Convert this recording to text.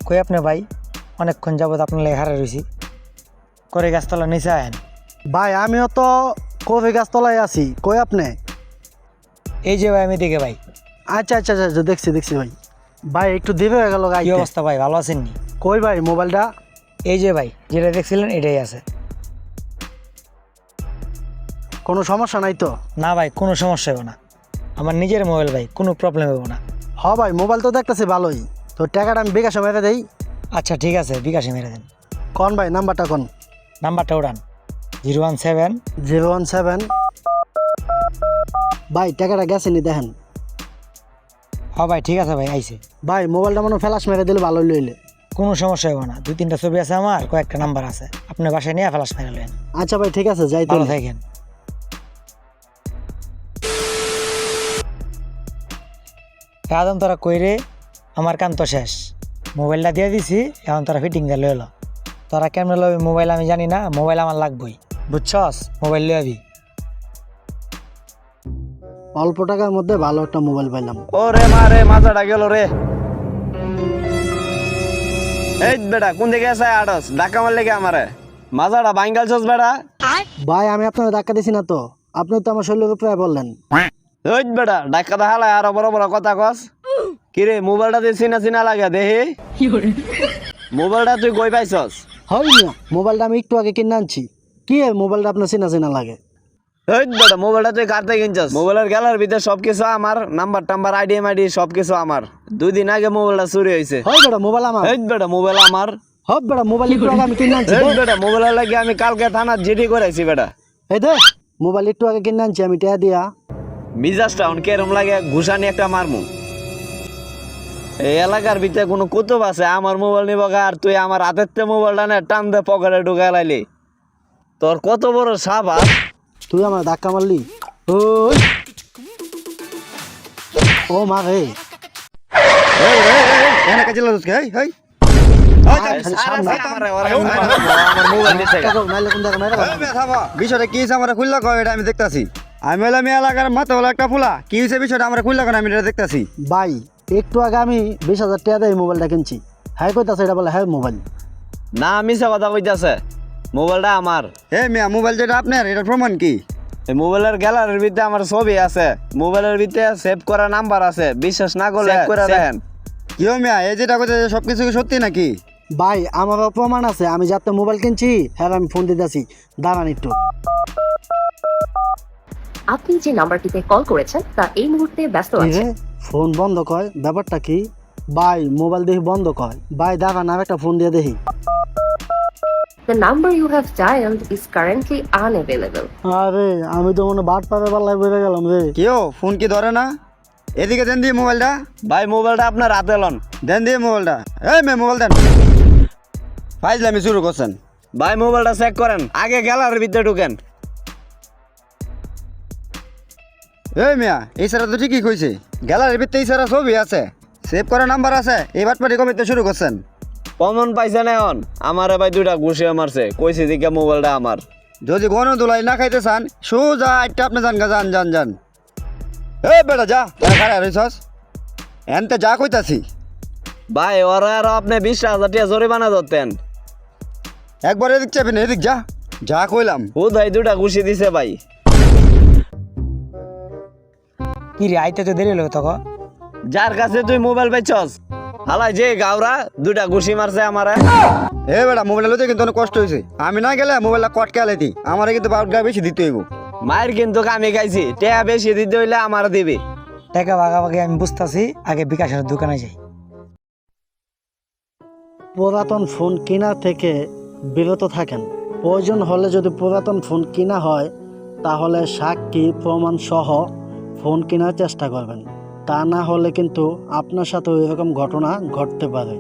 কই আপনি ভাই? অনেকক্ষণ যাবত আপনার লেগে হারা রয়েছি। করে গাছতলা নিচে আয়েন। ভাই আমিও তো কফি গাছতলায় আছি, কই আপনি? এই যে ভাই আমি দেখে ভাই। আচ্ছা আচ্ছা আচ্ছা, দেখছি ভাই। ভাই একটু দেবে হয়ে গেল কি গাইতে। অবস্থা ভাই, ভালো আছেন নি? কই ভাই মোবাইলটা? এই যে ভাই যেটা দেখছিলেন এটাই আছে। কোনো সমস্যা নাই তো? না ভাই, কোনো সমস্যা হবে না। আমার নিজের মোবাইল ভাই, কোনো প্রবলেম হবে না। হ ভাই, মোবাইল তো দেখতেছি ভালোই। তো টাকাটা আমি বিকাশে মেরে দেই। আচ্ছা ঠিক আছে, বিকাশে মেরে দেন। কোন ভাই নাম্বারটা কোন? নাম্বারটা উড়ান 017। 017। ভাই টাকাটা গেছে নি দেখেন। হ্যাঁ ভাই ঠিক আছে ভাই, আইছে। ভাই মোবাইলটা মনে হয় ফ্ল্যাশ মেরে দিলে ভালো লইলে। কোনো সমস্যা হবে না, 2-3টা ছবি আছে আমার, কয়েকটা নাম্বার আছে, আপনি বাসায় নিয়ে ফ্লাশ মেরে নেন। আচ্ছা ভাই ঠিক আছে, যাই ভালো তাহলে। থাকেন। এখন তোরা কইরে আমার কাম তো শেষ, মোবাইলটা দিয়ে দিছি, এখন তোরা ফিটিং দিয়ে লইল। তোরা কেমন লবি মোবাইল আমি জানি না, মোবাইল আমার লাগবেই, বুঝছস? মোবাইল লই আবি। অল্প টাকার মধ্যে ভালো একটা মোবাইল পাইলাম। ও রে মা রে, মাথাটা গেল রে। এই বেটা কোন দিকে আছে আড়স ডাকা মারলে কি আমারে? মাথাটা ভাঙ্গালছস বেটা। ভাই আমি আপনার ধাক্কা দিছি না তো, আপনি তো আমার শরীরের উপরে বললেন। ওই বেটা ডাক্কা দা হালায় আর বড় বড় কথা কস। কিরে মোবাইলটা দিয়ে চিনা চিনা লাগে দেহি। মোবাইলটা তুই কই পাইছস? হয় না, মোবাইলটা আমি একটু আগে কিনে আনছি। কি এর মোবাইলটা আপনার চেনা চেনা লাগে? ওই বেটা মোবাইলটা তুই কার থেকে কিনছস? মোবাইলের গেলার ভিতরে সবকিছু আমার, নাম্বার টাম্বার আইডি মাইডি সবকিছু আমার। 2 দিন আগে মোবাইলটা চুরি হয়েছে। হয় বেটা মোবাইল আমার। এই বেটা মোবাইল আমার। হব বেটা মোবাইল একটু আগে আমি কিনে আনছি। এই বেটা মোবাইলের লাগে আমি কালকে থানার জিডি করাইছি বেটা। এই দে মোবাইল একটু আগে কিনে আনছি আমি, টাকা দিয়া। মিজাজটা অনকে এরম লাগে ঘুষানি একটা মারমু। এই এলাকার ভিতরে কোনো কুতুব আছে আমার মোবাইল নিব আর তুই আমার হাতের মোবাইলটা না টান দে পকেটে ঢুকাই লাইলি। তোর কত বড় সাবাস। তুই আমার ধাক্কা মারলি। ওই ও মা রে। এখানে কাজে লাগছ কে? হেই আমার মোবাইল নিছে গা। নাইলে কোন জায়গা মেরে বিষয়টা কি হয়েছে আমরা খুললা কয় এটা আমি দেখতাছি। আমি হলাম এই এলাকার মাথা হলো একটা ফুলা, কি হয়েছে বিষয়টা আমরা খুললা কয় আমি এটা দেখতাছি। ভাই একটু আগে আমি 20,000 টাকা দিয়ে মোবাইলটা কিনছি। হ্যাঁ কইতাছে এটা বলে হ্যাঁ মোবাইল। না মিছা কথা কইতাছে, মোবাইলটা আমার। হে মিয়া মোবাইল যেটা আপনার এটার প্রমাণ কি? এই মোবাইলের গ্যালারির ভিতরে আমার ছবি আছে, মোবাইলের ভিতরে সেভ করা নাম্বার আছে, বিশ্বাস না করলে চেক করে দেখেন। কিও মিয়া এই যেটা কইতাছে সবকিছু কি সত্যি নাকি? ভাই আমারও প্রমাণ আছে, আমি যাতে মোবাইল কিনছি হ্যাঁ আমি ফোন দিতেছি, দাঁড়ান একটু। আপনি যে নাম্বারটিতে কল করেছেন তা এই মুহূর্তে ব্যস্ত কি আছে। রে ফোন বন্ধ কয়, ব্যাপারটা কি? ভাই মোবাইল দেখি বন্ধ কয়। ভাই দাঁড়ান আর একটা ফোন দিয়ে দেখি। The number you have dialed is currently unavailable. আরে আমি তো মনে বাট পাবে পাল্লায় বেড়ে গেলাম রে। কিও ফোন কি ধরে না? এদিকে দেন দিয়ে মোবাইলটা ভাই মোবাইলটা আপনার হাতে লন। দেন দিয়ে মোবাইলটা। এই মে মোবাইল দেন। ফাইজলামি শুরু করছেন। ভাই মোবাইলটা চেক করেন, আগে গ্যালারির ভিতরে ঢুকেন। এই মিয়া এই সারা তো ঠিকই কইছে, গ্যালারির ভিতরে এই সারা ছবি আছে, সেভ করা নাম্বার আছে, এই বাটপাটি কমিতে শুরু করছেন। কমন পাইছেন এখন? আমারে ভাই 2টা ঘুষিয়ে মারছে, কইছি দিকে মোবাইলটা আমার। যদি গণ দোলাই না খাইতে চান সোজা একটা আপনি যান গা, যান যান যান। এই বেটা যা খারাপ রইছস এনতে যা কইতাছি। ভাই ওরা আর আপনি 20,000 টাকা জরিমানা ধরতেন। একবার এদিক চাপেন, এদিক যা যা কইলাম। ও ভাই 2টা ঘুষি দিছে ভাই। কি রে আইতে তো দেরি হলো তখন। যার কাছে তুই মোবাইল বেচছস হালাই যে গাওরা 2টা ঘুষি মারছে আমারে। এ বেটা মোবাইল লইতে কিন্তু অনেক কষ্ট হয়েছে, আমি না গেলে মোবাইলটা কটকে আলাইতি, আমার কিন্তু 12 টাকা বেশি দিতে হইব। মায়ের কিন্তু আমি খাইছি, টাকা বেশি দিতে হইলে আমার দিবি। টাকা ভাগাভাগি আমি বুঝতেছি, আগে বিকাশের দোকানে যাই। পুরাতন ফোন কেনা থেকে বিরত থাকেন। প্রয়োজন হলে যদি পুরাতন ফোন কিনা হয় তাহলে সাক্ষী প্রমাণ সহ ফোন কেনার চেষ্টা করবেন, তা না হলে কিন্তু আপনার সাথে এরকম ঘটনা ঘটতে পারে।